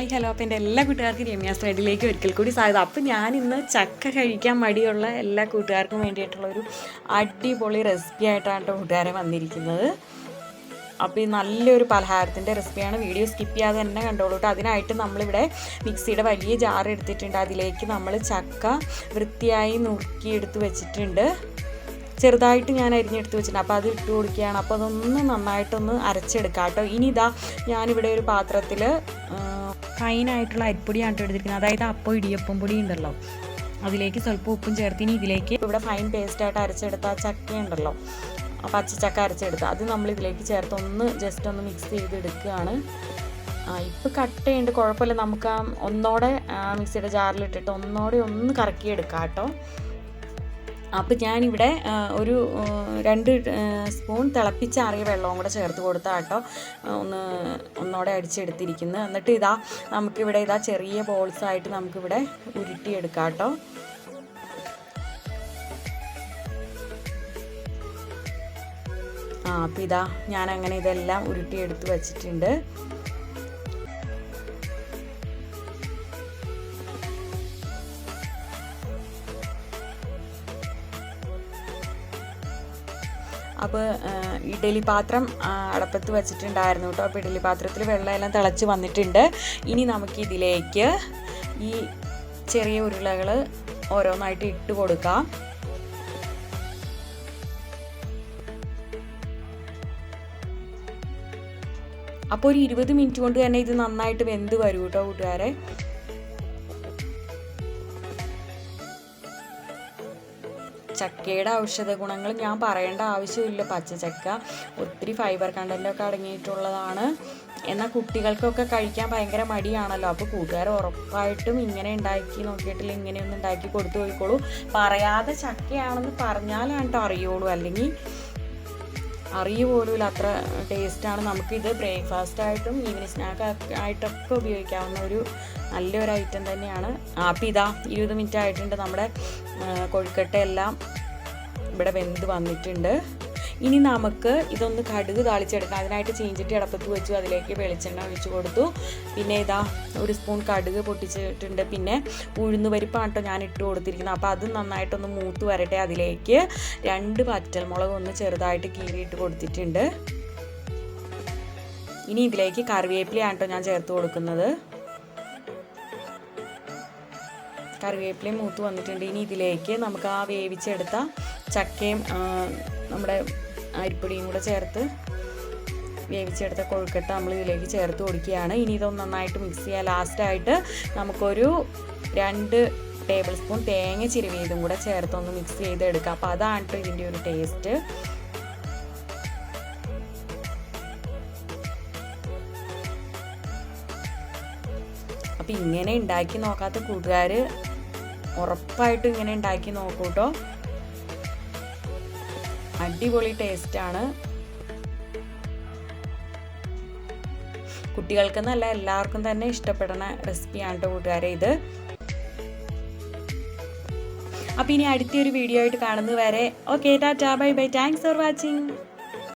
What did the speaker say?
Hi hello. അപ്പോൾ എൻ്റെ എല്ലാ കൂട്ടുകാർക്കും രമ്യാസ് റെഡിയിലേക്ക് ഒരിക്കൽ കൂടി സ്വാഗതം. അപ്പോൾ ഞാനിന്ന് ചക്ക കഴിക്കാൻ മടിയുള്ള എല്ലാ കൂട്ടുകാർക്കും വേണ്ടിയിട്ടുള്ളൊരു അടിപൊളി റെസിപ്പി ആയിട്ടാണ് കൂട്ടുകാരെ വന്നിരിക്കുന്നത്. അപ്പോൾ ഈ നല്ലൊരു പലഹാരത്തിൻ്റെ റെസിപ്പിയാണ്. വീഡിയോ സ്കിപ്പ് ചെയ്യാതെ തന്നെ കണ്ടോളൂ കേട്ടോ. അതിനായിട്ട് നമ്മളിവിടെ മിക്സിയുടെ വലിയ ജാർ എടുത്തിട്ടുണ്ട്. അതിലേക്ക് നമ്മൾ ചക്ക വൃത്തിയായി നുറുക്കിയെടുത്ത് വെച്ചിട്ടുണ്ട്. ചെറുതായിട്ട് ഞാൻ അരിഞ്ഞെടുത്ത് വെച്ചിട്ടുണ്ട്. അപ്പോൾ അത് ഇട്ട് കൊടുക്കുകയാണ്. അപ്പോൾ അതൊന്ന് നന്നായിട്ടൊന്ന് അരച്ചെടുക്കാം കേട്ടോ. ഇനി ഇതാ ഞാനിവിടെ ഒരു പാത്രത്തിൽ ഫൈനായിട്ടുള്ള അരിപ്പൊടിയാണ് എടുത്തിരിക്കുന്നത്. അതായത് അപ്പോൾ ഇടിയപ്പം പൊടി ഉണ്ടല്ലോ, അതിലേക്ക് സ്വല്പം ഉപ്പും ചേർത്ത് ഇനി ഇതിലേക്ക് ഇവിടെ ഫൈൻ പേസ്റ്റായിട്ട് അരച്ചെടുത്ത ആ ചക്കയുണ്ടല്ലോ, പച്ചച്ചക്ക അരച്ചെടുത്ത് അത് നമ്മൾ ഇതിലേക്ക് ചേർത്ത് ജസ്റ്റ് ഒന്ന് മിക്സ് ചെയ്തെടുക്കുകയാണ്. ഇപ്പോൾ കട്ട് ചെയ്യുന്നുണ്ട്, കുഴപ്പമില്ല. നമുക്ക് ഒന്നോടെ മിക്സിയുടെ ജാറിലിട്ടിട്ട് ഒന്ന് കറക്കിയെടുക്കാം കേട്ടോ. അപ്പോൾ ഞാനിവിടെ ഒരു 2 സ്പൂൺ തിളപ്പിച്ചാറിയ വെള്ളവും കൂടെ ചേർത്ത് കൊടുത്താൽ കേട്ടോ ഒന്നോടെ അടിച്ചെടുത്തിരിക്കുന്നത്. എന്നിട്ട് നമുക്കിവിടെ ചെറിയ ബോൾസായിട്ട് നമുക്കിവിടെ ഉരുട്ടിയെടുക്കാം കേട്ടോ. അപ്പോൾ ഞാനങ്ങനെ ഇതെല്ലാം ഉരുട്ടിയെടുത്ത് വച്ചിട്ടുണ്ട്. അപ്പോൾ ഇഡ്ഡലി പാത്രം അടപ്പത്ത് വെച്ചിട്ടുണ്ടായിരുന്നു കേട്ടോ. അപ്പോൾ ഇഡ്ഡലി പാത്രത്തിൽ വെള്ളമെല്ലാം തിളച്ച് വന്നിട്ടുണ്ട്. ഇനി നമുക്കിതിലേക്ക് ഈ ചെറിയ ഉരുളകൾ ഓരോന്നായിട്ട് ഇട്ട് കൊടുക്കാം. അപ്പോൾ ഒരു 20 മിനിറ്റ് കൊണ്ട് തന്നെ ഇത് നന്നായിട്ട് വെന്ത് വരും കേട്ടോ കൂട്ടുകാരെ. ചക്കയുടെ ഔഷധ ഗുണങ്ങൾ ഞാൻ പറയേണ്ട ആവശ്യമില്ല. പച്ചച്ചക്ക ഒത്തിരി ഫൈബർ കണ്ടൻറ്റൊക്കെ അടങ്ങിയിട്ടുള്ളതാണ്. എന്നാൽ കുട്ടികൾക്കൊക്കെ കഴിക്കാൻ ഭയങ്കര മടിയാണല്ലോ. അപ്പോൾ കൂട്ടുകാർ ഉറപ്പായിട്ടും ഇങ്ങനെ ഉണ്ടാക്കി നോക്കിയിട്ടില്ല, ഇങ്ങനെയൊന്നും ഉണ്ടാക്കി കൊടുത്തു പോയിക്കോളൂ. പറയാതെ ചക്കയാണെന്ന് പറഞ്ഞാലാണ് കേട്ടോ അറിയുള്ളൂ, അല്ലെങ്കിൽ അറിയുപോലുമില്ല. അത്ര ടേസ്റ്റാണ്. നമുക്കിത് ബ്രേക്ക്ഫാസ്റ്റായിട്ടും ഈവനിങ് സ്നാക്ക് ആയിട്ടൊക്കെ ഉപയോഗിക്കാവുന്ന ഒരു നല്ലൊരു ഐറ്റം തന്നെയാണ്. അപ്പോൾ 20 മിനിറ്റ് ആയിട്ടുണ്ട്. നമ്മുടെ കൊഴുക്കട്ടയെല്ലാം ഇവിടെ വെന്ത് വന്നിട്ടുണ്ട്. ഇനി നമുക്ക് ഇതൊന്ന് കടുക് താളിച്ചെടുക്കാം. അതിനായിട്ട് ചീഞ്ചട്ടി അടപ്പത്ത് വെച്ചു, അതിലേക്ക് വെളിച്ചെണ്ണ ഒഴിച്ച് കൊടുത്തു. പിന്നെ 1 സ്പൂൺ കടുക് പൊട്ടിച്ചിട്ടുണ്ട്. പിന്നെ ഉഴുന്നുപരിപ്പാണ് കേട്ടോ ഞാൻ ഇട്ട് കൊടുത്തിരിക്കുന്നത്. അപ്പോൾ അത് നന്നായിട്ടൊന്ന് മൂത്ത് വരട്ടെ. അതിലേക്ക് 2 വറ്റൽമുളക് ഒന്ന് ചെറുതായിട്ട് കീറിയിട്ട് കൊടുത്തിട്ടുണ്ട്. ഇനി ഇതിലേക്ക് കറിവേപ്പിലയാണ് കേട്ടോ ഞാൻ ചേർത്ത് കൊടുക്കുന്നത്. കറിവേപ്പിലയും മൂത്ത് വന്നിട്ടുണ്ട്. ഇനി ഇതിലേക്ക് നമുക്ക് ആ വേവിച്ചെടുത്ത ചക്കയും നമ്മുടെ അരിപ്പൊടിയും കൂടെ ചേർത്ത് വേവിച്ചെടുത്ത കൊഴുക്കട്ട നമ്മൾ ഇതിലേക്ക് ചേർത്ത് കൊടുക്കുകയാണ്. ഇനി ഇതൊന്ന് നന്നായിട്ട് മിക്സ് ചെയ്യുക. ലാസ്റ്റായിട്ട് നമുക്കൊരു 2 ടേബിൾ സ്പൂൺ തേങ്ങ ചിരവിയതും കൂടെ ചേർത്തൊന്ന് മിക്സ് ചെയ്തെടുക്കുക. അപ്പോൾ അതാണ് കേട്ടോ ഇതിൻ്റെ ഒരു ടേസ്റ്റ്. അപ്പോൾ ഇങ്ങനെ ഉണ്ടാക്കി നോക്കാത്ത കൂട്ടുകാർ ഉറപ്പായിട്ടും ഇങ്ങനെ ഉണ്ടാക്കി നോക്കൂ കേട്ടോ. അടിപൊളി ടേസ്റ്റാണ്. കുട്ടികൾക്കെന്നല്ല എല്ലാവർക്കും തന്നെ ഇഷ്ടപ്പെടുന്ന റെസിപ്പിയാണ് കേട്ടോ കൂട്ടുകാരെ ഇത്. അപ്പോൾ ഇനി അടുത്തൊരു വീഡിയോ ആയിട്ട് കാണുന്നത് വരെ okay, Tata, bye bye, thanks for watching.